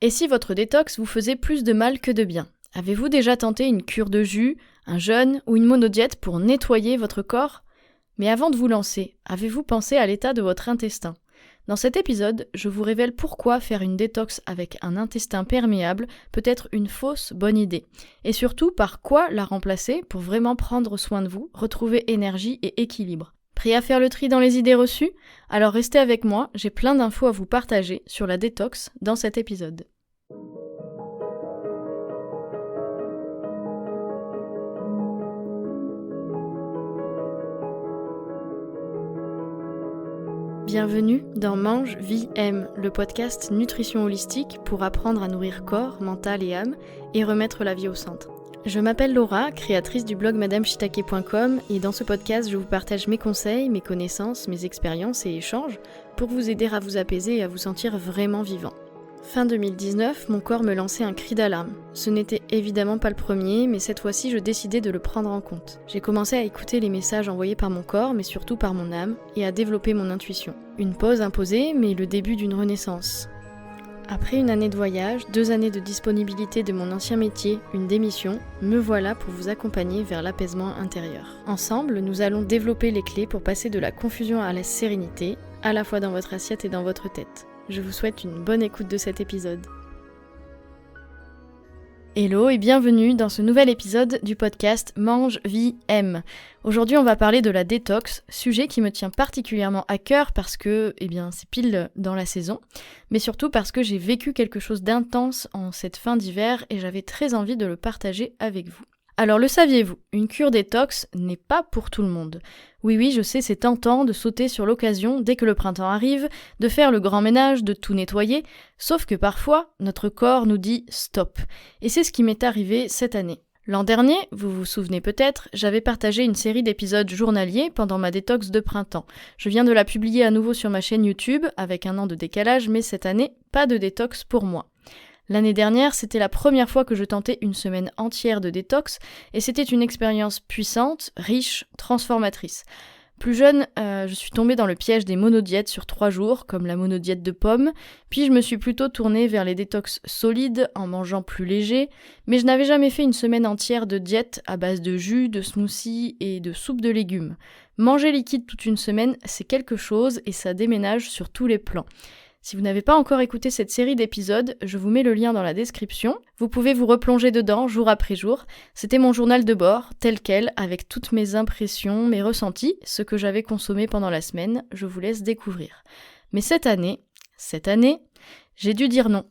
Et si votre détox vous faisait plus de mal que de bien ? Avez-vous déjà tenté une cure de jus, un jeûne ou une monodiète pour nettoyer votre corps ? Mais avant de vous lancer, avez-vous pensé à l'état de votre intestin ? Dans cet épisode, je vous révèle pourquoi faire une détox avec un intestin perméable peut être une fausse bonne idée. Et surtout, par quoi la remplacer pour vraiment prendre soin de vous, retrouver énergie et équilibre. Prêt à faire le tri dans les idées reçues ? Alors restez avec moi, j'ai plein d'infos à vous partager sur la détox dans cet épisode. Bienvenue dans Mange, Vie, Aime, le podcast nutrition holistique pour apprendre à nourrir corps, mental et âme et remettre la vie au centre. Je m'appelle Laura, créatrice du blog madameshitake.com et dans ce podcast je vous partage mes conseils, mes connaissances, mes expériences et échanges pour vous aider à vous apaiser et à vous sentir vraiment vivant. Fin 2019, mon corps me lançait un cri d'alarme. Ce n'était évidemment pas le premier, mais cette fois-ci je décidais de le prendre en compte. J'ai commencé à écouter les messages envoyés par mon corps, mais surtout par mon âme, et à développer mon intuition. Une pause imposée, mais le début d'une renaissance. Après une année de voyage, 2 années de disponibilité de mon ancien métier, une démission, me voilà pour vous accompagner vers l'apaisement intérieur. Ensemble, nous allons développer les clés pour passer de la confusion à la sérénité, à la fois dans votre assiette et dans votre tête. Je vous souhaite une bonne écoute de cet épisode. Hello et bienvenue dans ce nouvel épisode du podcast Mange, Vie, Aime. Aujourd'hui on va parler de la détox, sujet qui me tient particulièrement à cœur parce que c'est pile dans la saison, mais surtout parce que j'ai vécu quelque chose d'intense en cette fin d'hiver et j'avais très envie de le partager avec vous. Alors le saviez-vous, une cure détox n'est pas pour tout le monde. Oui, je sais, c'est tentant de sauter sur l'occasion dès que le printemps arrive, de faire le grand ménage, de tout nettoyer, sauf que parfois, notre corps nous dit stop. Et c'est ce qui m'est arrivé cette année. L'an dernier, vous vous souvenez peut-être, j'avais partagé une série d'épisodes journaliers pendant ma détox de printemps. Je viens de la publier à nouveau sur ma chaîne YouTube, avec 1 an de décalage, mais cette année, pas de détox pour moi. L'année dernière, c'était la première fois que je tentais une semaine entière de détox et c'était une expérience puissante, riche, transformatrice. Plus jeune, je suis tombée dans le piège des monodiètes sur 3 jours, comme la monodiète de pommes, puis je me suis plutôt tournée vers les détox solides en mangeant plus léger, mais je n'avais jamais fait une semaine entière de diète à base de jus, de smoothies et de soupe de légumes. Manger liquide toute une semaine, c'est quelque chose et ça déménage sur tous les plans. Si vous n'avez pas encore écouté cette série d'épisodes, je vous mets le lien dans la description. Vous pouvez vous replonger dedans jour après jour. C'était mon journal de bord, tel quel, avec toutes mes impressions, mes ressentis, ce que j'avais consommé pendant la semaine. Je vous laisse découvrir. Mais cette année, j'ai dû dire non.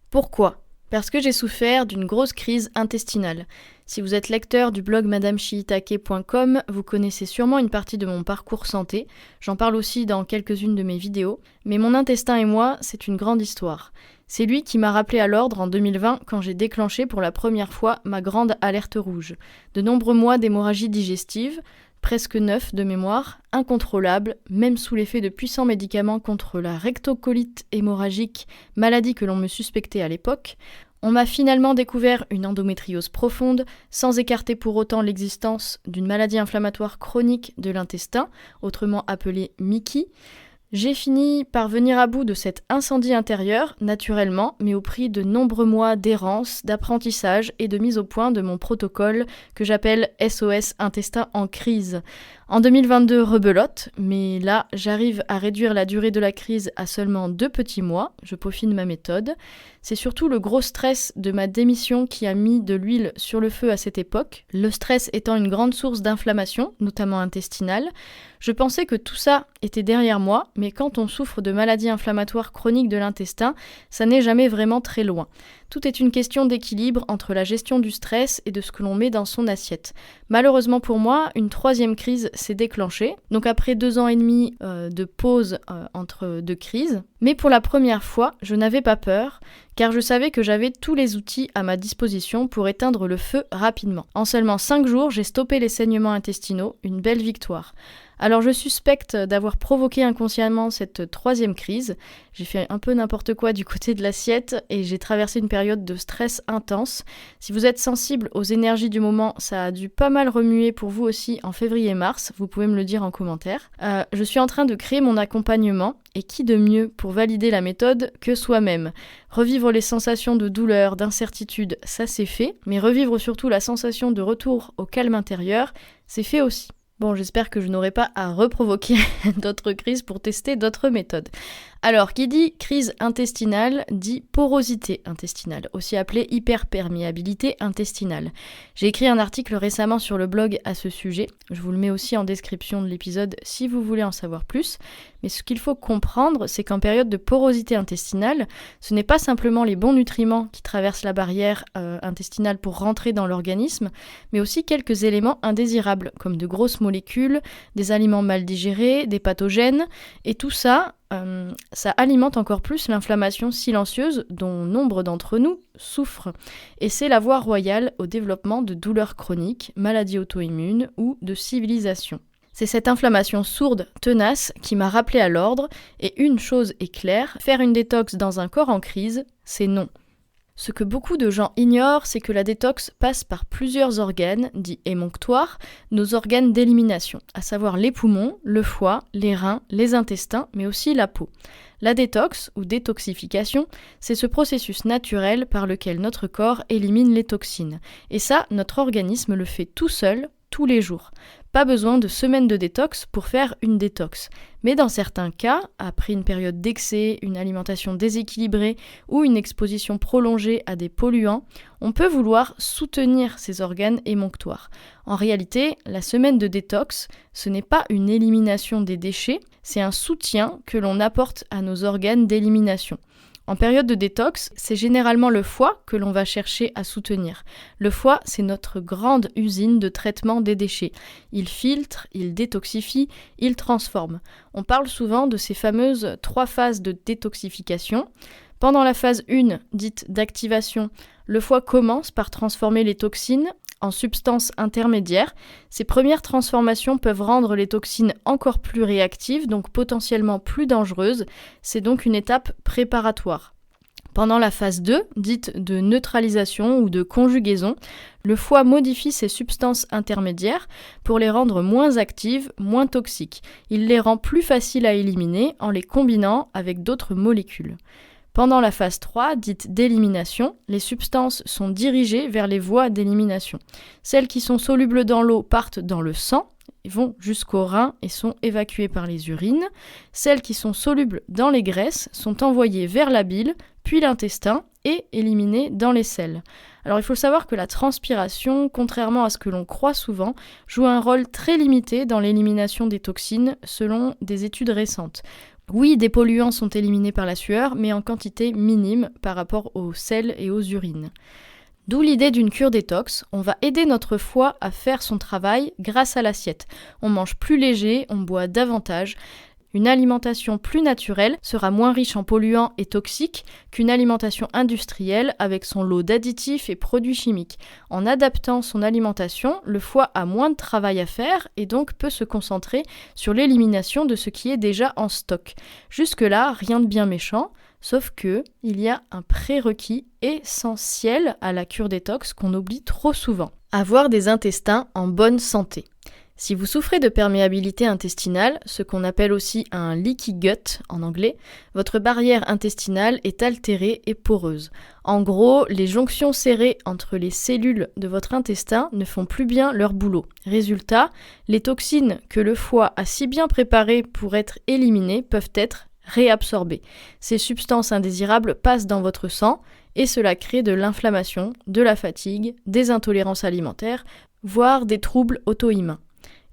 Pourquoi ? Parce que j'ai souffert d'une grosse crise intestinale. Si vous êtes lecteur du blog madameshitake.com, vous connaissez sûrement une partie de mon parcours santé. J'en parle aussi dans quelques-unes de mes vidéos. Mais mon intestin et moi, c'est une grande histoire. C'est lui qui m'a rappelé à l'ordre en 2020 quand j'ai déclenché pour la première fois ma grande alerte rouge. De nombreux mois d'hémorragie digestive, presque 9 de mémoire, incontrôlable, même sous l'effet de puissants médicaments contre la rectocolite hémorragique, maladie que l'on me suspectait à l'époque. On m'a finalement découvert une endométriose profonde, sans écarter pour autant l'existence d'une maladie inflammatoire chronique de l'intestin, autrement appelée MICI. J'ai fini par venir à bout de cet incendie intérieur, naturellement, mais au prix de nombreux mois d'errance, d'apprentissage et de mise au point de mon protocole que j'appelle SOS Intestin en crise. En 2022, rebelote, mais là, j'arrive à réduire la durée de la crise à seulement 2 petits mois, je peaufine ma méthode. C'est surtout le gros stress de ma démission qui a mis de l'huile sur le feu à cette époque, le stress étant une grande source d'inflammation, notamment intestinale. Je pensais que tout ça était derrière moi, mais quand on souffre de maladies inflammatoires chroniques de l'intestin, ça n'est jamais vraiment très loin. Tout est une question d'équilibre entre la gestion du stress et de ce que l'on met dans son assiette. Malheureusement pour moi, une 3e crise s'est déclenchée, donc après 2 ans et demi de pause entre 2 crises. Mais pour la première fois, je n'avais pas peur, car je savais que j'avais tous les outils à ma disposition pour éteindre le feu rapidement. En seulement 5 jours, j'ai stoppé les saignements intestinaux, une belle victoire. Alors je suspecte d'avoir provoqué inconsciemment cette troisième crise. J'ai fait un peu n'importe quoi du côté de l'assiette et j'ai traversé une période de stress intense. Si vous êtes sensible aux énergies du moment, ça a dû pas mal remuer pour vous aussi en février-mars. Vous pouvez me le dire en commentaire. Je suis en train de créer mon accompagnement et qui de mieux pour valider la méthode que soi-même. Revivre les sensations de douleur, d'incertitude, ça c'est fait, mais revivre surtout la sensation de retour au calme intérieur, c'est fait aussi. Bon, j'espère que je n'aurai pas à reprovoquer d'autres crises pour tester d'autres méthodes. Alors, qui dit crise intestinale dit porosité intestinale, aussi appelée hyperperméabilité intestinale. J'ai écrit un article récemment sur le blog à ce sujet, je vous le mets aussi en description de l'épisode si vous voulez en savoir plus, mais ce qu'il faut comprendre, c'est qu'en période de porosité intestinale, ce n'est pas simplement les bons nutriments qui traversent la barrière intestinale pour rentrer dans l'organisme, mais aussi quelques éléments indésirables, comme de grosses molécules, des aliments mal digérés, des pathogènes, et tout ça, ça alimente encore plus l'inflammation silencieuse dont nombre d'entre nous souffrent. Et c'est la voie royale au développement de douleurs chroniques, maladies auto-immunes ou de civilisation. C'est cette inflammation sourde, tenace, qui m'a rappelé à l'ordre, et une chose est claire, faire une détox dans un corps en crise, c'est non. Ce que beaucoup de gens ignorent, c'est que la détox passe par plusieurs organes, dits émonctoires, nos organes d'élimination, à savoir les poumons, le foie, les reins, les intestins, mais aussi la peau. La détox, ou détoxification, c'est ce processus naturel par lequel notre corps élimine les toxines. Et ça, notre organisme le fait tout seul, tous les jours. Pas besoin de semaines de détox pour faire une détox. Mais dans certains cas, après une période d'excès, une alimentation déséquilibrée ou une exposition prolongée à des polluants, on peut vouloir soutenir ces organes émonctoires. En réalité, la semaine de détox, ce n'est pas une élimination des déchets, c'est un soutien que l'on apporte à nos organes d'élimination. En période de détox, c'est généralement le foie que l'on va chercher à soutenir. Le foie, c'est notre grande usine de traitement des déchets. Il filtre, il détoxifie, il transforme. On parle souvent de ces fameuses 3 phases de détoxification. Pendant la phase 1, dite d'activation, le foie commence par transformer les toxines en substances intermédiaires. Ces premières transformations peuvent rendre les toxines encore plus réactives, donc potentiellement plus dangereuses. C'est donc une étape préparatoire. Pendant la phase 2, dite de neutralisation ou de conjugaison, le foie modifie ces substances intermédiaires pour les rendre moins actives, moins toxiques. Il les rend plus faciles à éliminer en les combinant avec d'autres molécules. Pendant la phase 3, dite d'élimination, les substances sont dirigées vers les voies d'élimination. Celles qui sont solubles dans l'eau partent dans le sang, vont jusqu'aux reins et sont évacuées par les urines. Celles qui sont solubles dans les graisses sont envoyées vers la bile, puis l'intestin et éliminées dans les selles. Alors il faut savoir que la transpiration, contrairement à ce que l'on croit souvent, joue un rôle très limité dans l'élimination des toxines selon des études récentes. Oui, des polluants sont éliminés par la sueur, mais en quantité minime par rapport aux selles et aux urines. D'où l'idée d'une cure détox, on va aider notre foie à faire son travail grâce à l'assiette. On mange plus léger, on boit davantage. Une alimentation plus naturelle sera moins riche en polluants et toxiques qu'une alimentation industrielle avec son lot d'additifs et produits chimiques. En adaptant son alimentation, le foie a moins de travail à faire et donc peut se concentrer sur l'élimination de ce qui est déjà en stock. Jusque-là, rien de bien méchant, sauf que il y a un prérequis essentiel à la cure détox qu'on oublie trop souvent. Avoir des intestins en bonne santé. Si vous souffrez de perméabilité intestinale, ce qu'on appelle aussi un leaky gut en anglais, votre barrière intestinale est altérée et poreuse. En gros, les jonctions serrées entre les cellules de votre intestin ne font plus bien leur boulot. Résultat, les toxines que le foie a si bien préparées pour être éliminées peuvent être réabsorbées. Ces substances indésirables passent dans votre sang et cela crée de l'inflammation, de la fatigue, des intolérances alimentaires, voire des troubles auto-immuns.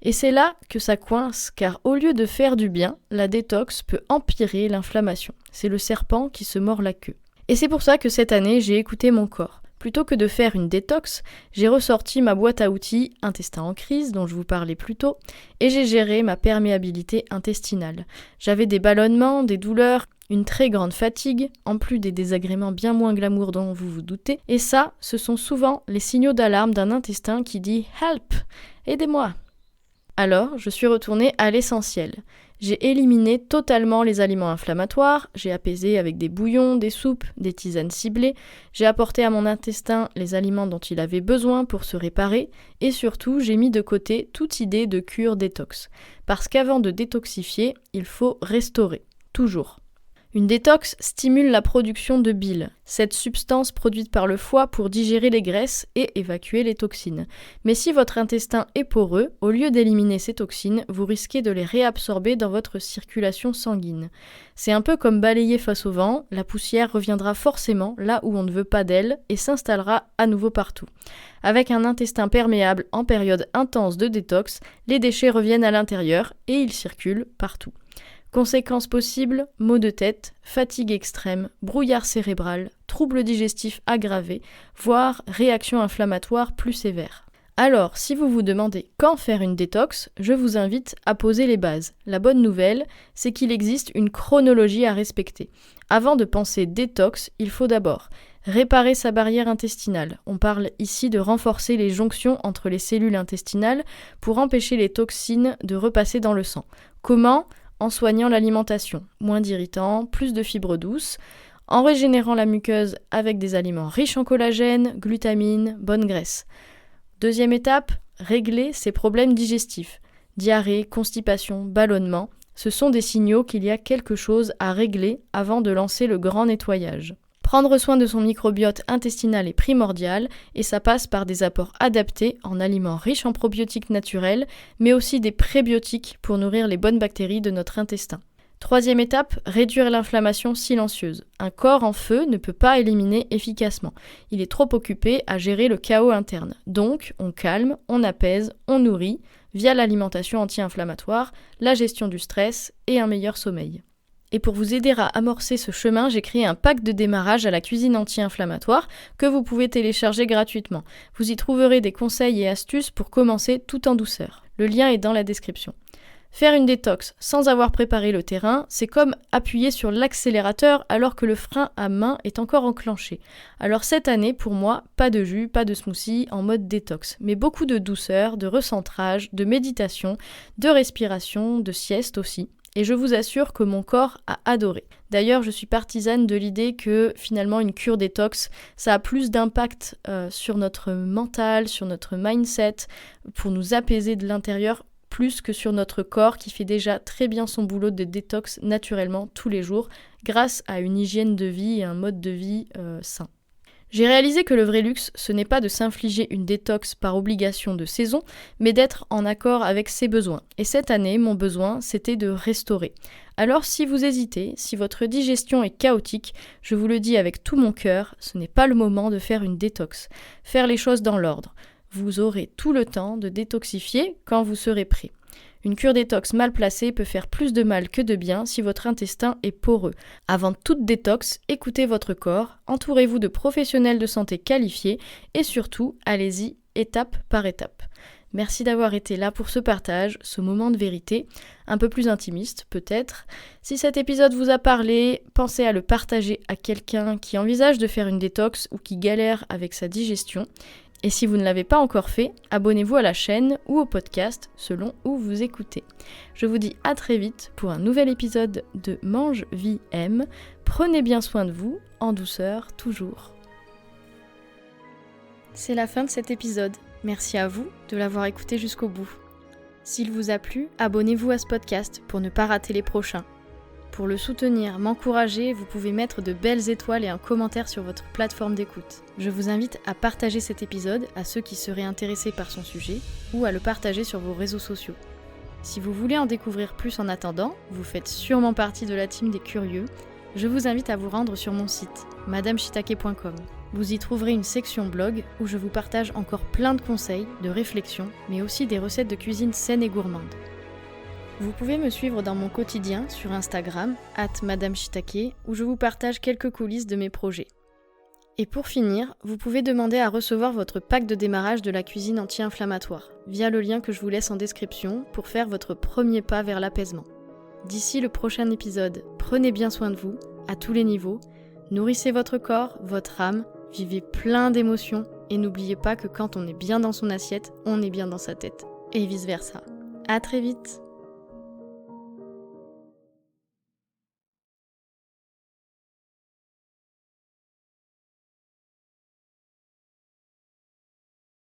Et c'est là que ça coince, car au lieu de faire du bien, la détox peut empirer l'inflammation. C'est le serpent qui se mord la queue. Et c'est pour ça que cette année, j'ai écouté mon corps. Plutôt que de faire une détox, j'ai ressorti ma boîte à outils intestin en crise, dont je vous parlais plus tôt, et j'ai géré ma perméabilité intestinale. J'avais des ballonnements, des douleurs, une très grande fatigue, en plus des désagréments bien moins glamour dont vous vous doutez, et ça, ce sont souvent les signaux d'alarme d'un intestin qui dit « Help ! Aidez-moi !» Alors, je suis retournée à l'essentiel. J'ai éliminé totalement les aliments inflammatoires, j'ai apaisé avec des bouillons, des soupes, des tisanes ciblées, j'ai apporté à mon intestin les aliments dont il avait besoin pour se réparer, et surtout, j'ai mis de côté toute idée de cure détox. Parce qu'avant de détoxifier, il faut restaurer, toujours. Une détox stimule la production de bile, cette substance produite par le foie pour digérer les graisses et évacuer les toxines. Mais si votre intestin est poreux, au lieu d'éliminer ces toxines, vous risquez de les réabsorber dans votre circulation sanguine. C'est un peu comme balayer face au vent, la poussière reviendra forcément là où on ne veut pas d'elle et s'installera à nouveau partout. Avec un intestin perméable en période intense de détox, les déchets reviennent à l'intérieur et ils circulent partout. Conséquences possibles, maux de tête, fatigue extrême, brouillard cérébral, troubles digestifs aggravés, voire réactions inflammatoires plus sévères. Alors, si vous vous demandez quand faire une détox, je vous invite à poser les bases. La bonne nouvelle, c'est qu'il existe une chronologie à respecter. Avant de penser détox, il faut d'abord réparer sa barrière intestinale. On parle ici de renforcer les jonctions entre les cellules intestinales pour empêcher les toxines de repasser dans le sang. Comment ? En soignant l'alimentation, moins d'irritants, plus de fibres douces, en régénérant la muqueuse avec des aliments riches en collagène, glutamine, bonne graisse. Deuxième étape, régler ses problèmes digestifs. Diarrhée, constipation, ballonnement, ce sont des signaux qu'il y a quelque chose à régler avant de lancer le grand nettoyage. Prendre soin de son microbiote intestinal est primordial et ça passe par des apports adaptés en aliments riches en probiotiques naturels, mais aussi des prébiotiques pour nourrir les bonnes bactéries de notre intestin. Troisième étape, réduire l'inflammation silencieuse. Un corps en feu ne peut pas éliminer efficacement. Il est trop occupé à gérer le chaos interne. Donc, on calme, on apaise, on nourrit, via l'alimentation anti-inflammatoire, la gestion du stress et un meilleur sommeil. Et pour vous aider à amorcer ce chemin, j'ai créé un pack de démarrage à la cuisine anti-inflammatoire que vous pouvez télécharger gratuitement. Vous y trouverez des conseils et astuces pour commencer tout en douceur. Le lien est dans la description. Faire une détox sans avoir préparé le terrain, c'est comme appuyer sur l'accélérateur alors que le frein à main est encore enclenché. Alors cette année, pour moi, pas de jus, pas de smoothie en mode détox, mais beaucoup de douceur, de recentrage, de méditation, de respiration, de sieste aussi. Et je vous assure que mon corps a adoré. D'ailleurs, je suis partisane de l'idée que finalement une cure détox, ça a plus d'impact sur notre mental, sur notre mindset, pour nous apaiser de l'intérieur, plus que sur notre corps qui fait déjà très bien son boulot de détox naturellement tous les jours, grâce à une hygiène de vie et un mode de vie sain. J'ai réalisé que le vrai luxe, ce n'est pas de s'infliger une détox par obligation de saison, mais d'être en accord avec ses besoins. Et cette année, mon besoin, c'était de restaurer. Alors si vous hésitez, si votre digestion est chaotique, je vous le dis avec tout mon cœur, ce n'est pas le moment de faire une détox. Faire les choses dans l'ordre. Vous aurez tout le temps de détoxifier quand vous serez prêt. Une cure détox mal placée peut faire plus de mal que de bien si votre intestin est poreux. Avant toute détox, écoutez votre corps, entourez-vous de professionnels de santé qualifiés et surtout, allez-y étape par étape. Merci d'avoir été là pour ce partage, ce moment de vérité, un peu plus intimiste peut-être. Si cet épisode vous a parlé, pensez à le partager à quelqu'un qui envisage de faire une détox ou qui galère avec sa digestion. Et si vous ne l'avez pas encore fait, abonnez-vous à la chaîne ou au podcast selon où vous écoutez. Je vous dis à très vite pour un nouvel épisode de Mange, Vie, Aime. Prenez bien soin de vous, en douceur toujours. C'est la fin de cet épisode. Merci à vous de l'avoir écouté jusqu'au bout. S'il vous a plu, abonnez-vous à ce podcast pour ne pas rater les prochains. Pour le soutenir, m'encourager, vous pouvez mettre de belles étoiles et un commentaire sur votre plateforme d'écoute. Je vous invite à partager cet épisode à ceux qui seraient intéressés par son sujet ou à le partager sur vos réseaux sociaux. Si vous voulez en découvrir plus en attendant, vous faites sûrement partie de la team des curieux, je vous invite à vous rendre sur mon site, madameshitake.com. Vous y trouverez une section blog où je vous partage encore plein de conseils, de réflexions, mais aussi des recettes de cuisine saines et gourmandes. Vous pouvez me suivre dans mon quotidien sur Instagram, @madameshitake, où je vous partage quelques coulisses de mes projets. Et pour finir, vous pouvez demander à recevoir votre pack de démarrage de la cuisine anti-inflammatoire, via le lien que je vous laisse en description pour faire votre premier pas vers l'apaisement. D'ici le prochain épisode, prenez bien soin de vous, à tous les niveaux, nourrissez votre corps, votre âme, vivez plein d'émotions, et n'oubliez pas que quand on est bien dans son assiette, on est bien dans sa tête, et vice versa. À très vite.